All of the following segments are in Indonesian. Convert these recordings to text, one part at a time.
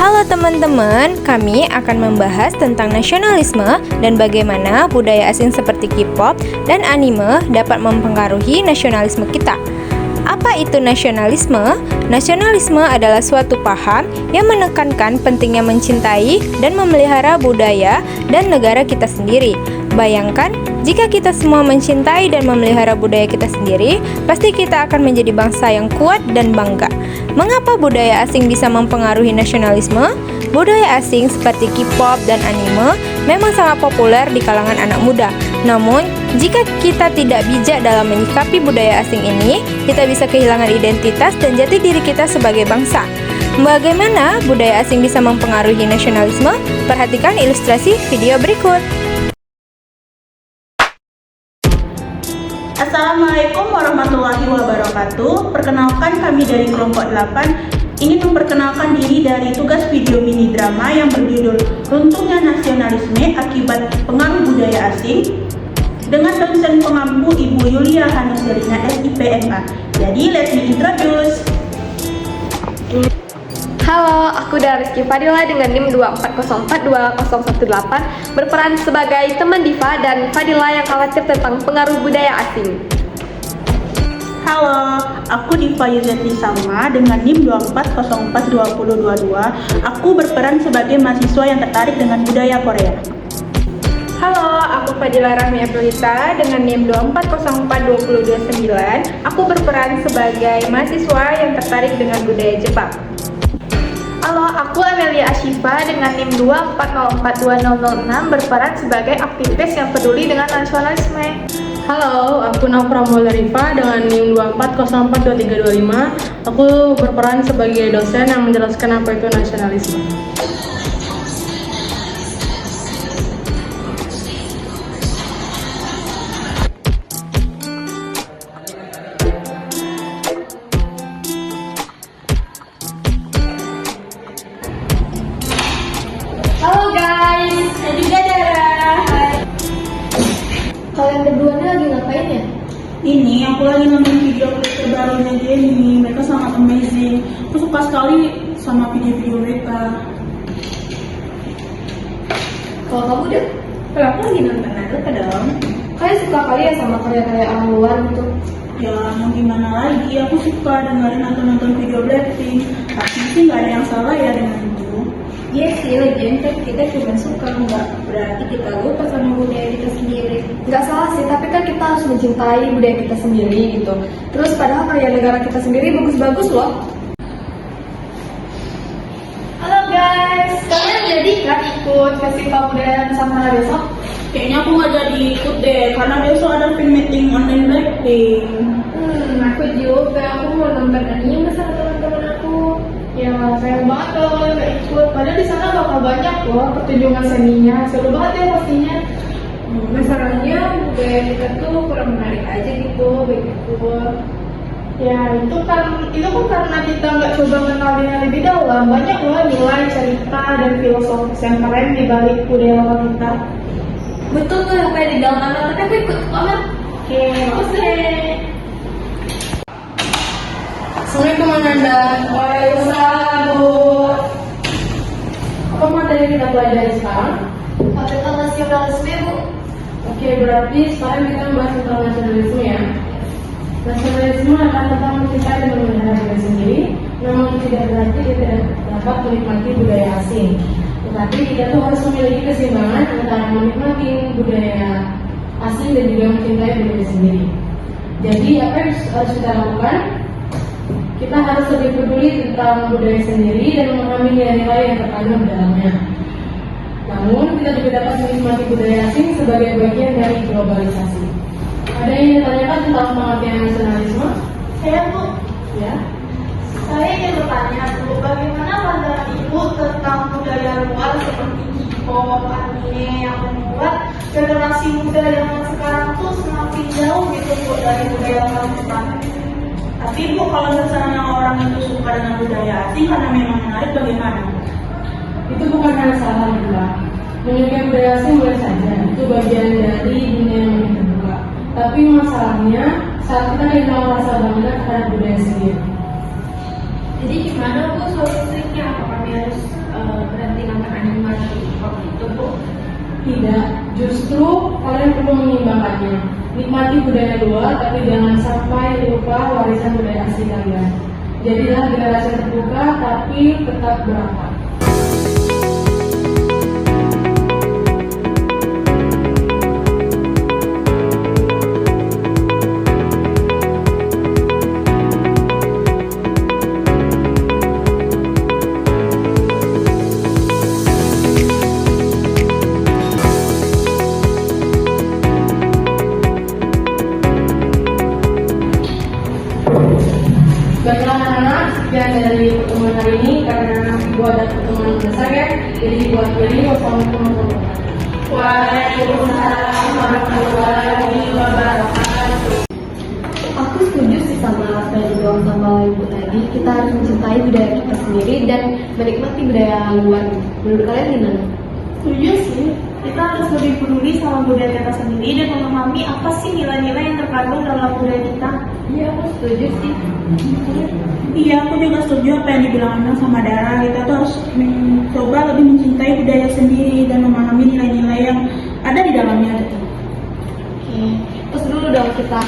Halo teman-teman, kami akan membahas tentang nasionalisme dan bagaimana budaya asing seperti K-pop dan anime dapat mempengaruhi nasionalisme kita. Apa itu nasionalisme? Nasionalisme adalah suatu paham yang menekankan pentingnya mencintai dan memelihara budaya dan negara kita sendiri. Bayangkan, jika kita semua mencintai dan memelihara budaya kita sendiri, pasti kita akan menjadi bangsa yang kuat dan bangga. Mengapa budaya asing bisa mempengaruhi nasionalisme? Budaya asing seperti K-pop dan anime memang sangat populer di kalangan anak muda. Namun, jika kita tidak bijak dalam menyikapi budaya asing ini, kita bisa kehilangan identitas dan jati diri kita sebagai bangsa. Bagaimana budaya asing bisa mempengaruhi nasionalisme? Perhatikan ilustrasi video berikut. Assalamualaikum warahmatullahi wabarakatuh. Perkenalkan, kami dari kelompok 8 ingin memperkenalkan diri dari tugas video mini drama yang berjudul Runtuhnya Nasionalisme Akibat Pengaruh Budaya Asing dengan dosen pengampu Ibu Yulia Hanuselina SIPMA. Jadi, let me introduce. Halo, aku Rizky Fadila dengan NIM 240420018 berperan sebagai teman Diva dan Fadila yang khawatir tentang pengaruh budaya asing. Halo, aku Diva Yuzeti Salma dengan NIM 240422022. Aku berperan sebagai mahasiswa yang tertarik dengan budaya Korea. Halo, aku Fadila Rahmi Aprilita dengan NIM 2404229. Aku berperan sebagai mahasiswa yang tertarik dengan budaya Jepang. Halo, aku Amelia Ashifa dengan NIM 2404206 berperan sebagai aktivis yang peduli dengan nasionalisme. Halo, aku Nafra Mulyarifa dengan NIM 240422325. Aku berperan sebagai dosen yang menjelaskan apa itu nasionalisme. Halo guys, saya juga Dara. Kalian berdua ini lagi ngapain ya? Ini aku lagi nonton video klip terbarunya Jennie. Mereka sangat amazing. Aku suka sekali sama video-video mereka. Kalau kamu deh? Kalau aku lagi nonton Naruto dong. Kalian suka kali ya sama karya-karya orang luar gitu? Ya, mau gimana lagi? Aku suka dengerin atau nonton video Blackpink. Tapi sih nggak ada yang salah ya dengan itu. Iya sih, lagian kan kita cuma suka, nggak berarti kita lupa sama budaya kita sendiri. Nggak salah sih, tapi kan kita harus mencintai budaya kita sendiri gitu. Terus padahal karya negara kita sendiri bagus-bagus loh. Halo guys, kalian jadi kan ikut festival budaya Nusantara besok? Kayaknya aku nggak jadi ikut deh, karena besok ada fan meeting online Blackpink. Aku juga, aku mau nonton anime sama teman-teman aku. Ya, sayang banget kalau kalian nggak ikut. Padahal di sana bakal banyak loh pertunjukan seninya. Seru banget ya pastinya. Masalahnya budaya kita tuh kurang menarik aja gitu, begitu. Ya, itu kan karena kita nggak coba kenalnya lebih dalam. Banyak loh nilai, cerita, dan filosofis yang keren di balik budaya lokal kita. Betul tuh, yang kayak di dalam anak, tapi aku ikut banget. Oke. Assalamualaikum Ananda. Waalaikumsalam, Bu. Apa materi yang kita pelajari sekarang? Tentang nasionalisme, Bu. Oke, berarti sekarang kita membahas tentang nasionalisme ya. Nasionalisme adalah tentang mencintai dan memelihara diri sendiri. Namun tidak berarti kita tidak dapat menikmati budaya asing. Tetapi kita tuh harus memiliki keseimbangan antara menikmati budaya asing dan juga mencintai budaya sendiri. Jadi apa yang harus kita lakukan? Kita harus lebih peduli tentang budaya sendiri dan memahami nilai-nilai yang terkandung di dalamnya. Namun kita juga dapat menikmati budaya asing sebagai bagian dari globalisasi. Ada yang ditanyakan tentang pengertian nasionalisme? Saya, Bu. Ya. Saya ingin bertanya, Bu, bagaimana pandangan Ibu tentang budaya luar seperti K-pop, anime yang membuat generasi muda yang sekarang tuh semakin jauh gitu, Bu, dari budaya lokal kita? Tapi Bu, kalau misalnya orang itu suka dengan budaya asing karena memang menarik, bagaimana? Itu bukan hal salah juga. Menyukai budaya asing boleh saja, itu bagian dari dunia yang lebih terbuka. Tapi masalahnya saat kita kehilangan rasa bangga terhadap budaya sendiri. Jadi gimana Bu solusinya? Apa kami harus berhenti nonton animasi seperti itu, Bu? Tidak, justru kalian perlu mengimbangkannya. Nikmati budaya luar, tapi jangan sampai lupa warisan budaya asli kalian. Jadilah generasi terbuka, tapi tetap berakal. Baiklah anak-anak, sekian dari pertemuan hari ini. Karena ibu ada pertemuan besar ya, jadi ibu akhiri. Wassalamualaikum warahmatullahi wabarakatuh. Waalaikumsalam warahmatullahi wabarakatuh. Aku setuju sih sama apa yang dibilang sama ibu tadi. Kita harus mencintai budaya kita sendiri dan menikmati budaya luar. Menurut kalian gimana? Setuju sih, kita harus lebih peduli sama budaya kita sendiri dan memahami apa sih nilai-nilai yang terkandung dalam budaya kita. Iya, aku setuju sih. Iya, aku juga setuju apa yang dibilang Anang sama Dara. Kita tuh harus mencoba lebih mencintai budaya sendiri dan memahami nilai-nilai yang ada di dalamnya gitu. Oke, terus dulu dong kita.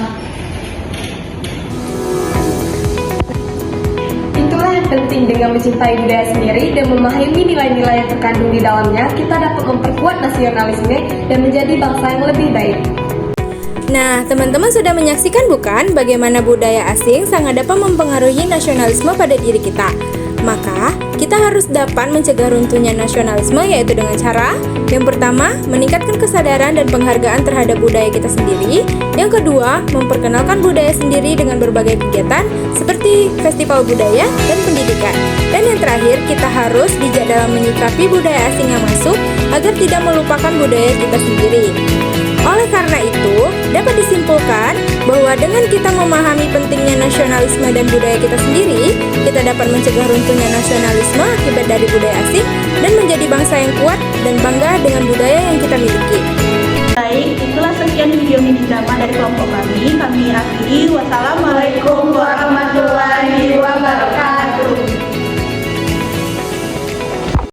Itulah yang penting, dengan mencintai budaya sendiri dan memahami nilai-nilai yang terkandung di dalamnya, kita dapat memperkuat nasionalisme dan menjadi bangsa yang lebih baik. Nah, teman-teman sudah menyaksikan bukan bagaimana budaya asing sangat dapat mempengaruhi nasionalisme pada diri kita. Maka, kita harus dapat mencegah runtuhnya nasionalisme yaitu dengan cara yang pertama, meningkatkan kesadaran dan penghargaan terhadap budaya kita sendiri. Yang kedua, memperkenalkan budaya sendiri dengan berbagai kegiatan seperti festival budaya dan pendidikan. Dan yang terakhir, kita harus bijak dalam menyikapi budaya asing yang masuk agar tidak melupakan budaya kita sendiri. Oleh karena itu, dapat disimpulkan bahwa dengan kita memahami pentingnya nasionalisme dan budaya kita sendiri, kita dapat mencegah runtuhnya nasionalisme akibat dari budaya asing dan menjadi bangsa yang kuat dan bangga dengan budaya yang kita miliki. Baik, itulah sekian video mini drama dari kelompok kami. Kami akhiri. Wassalamualaikum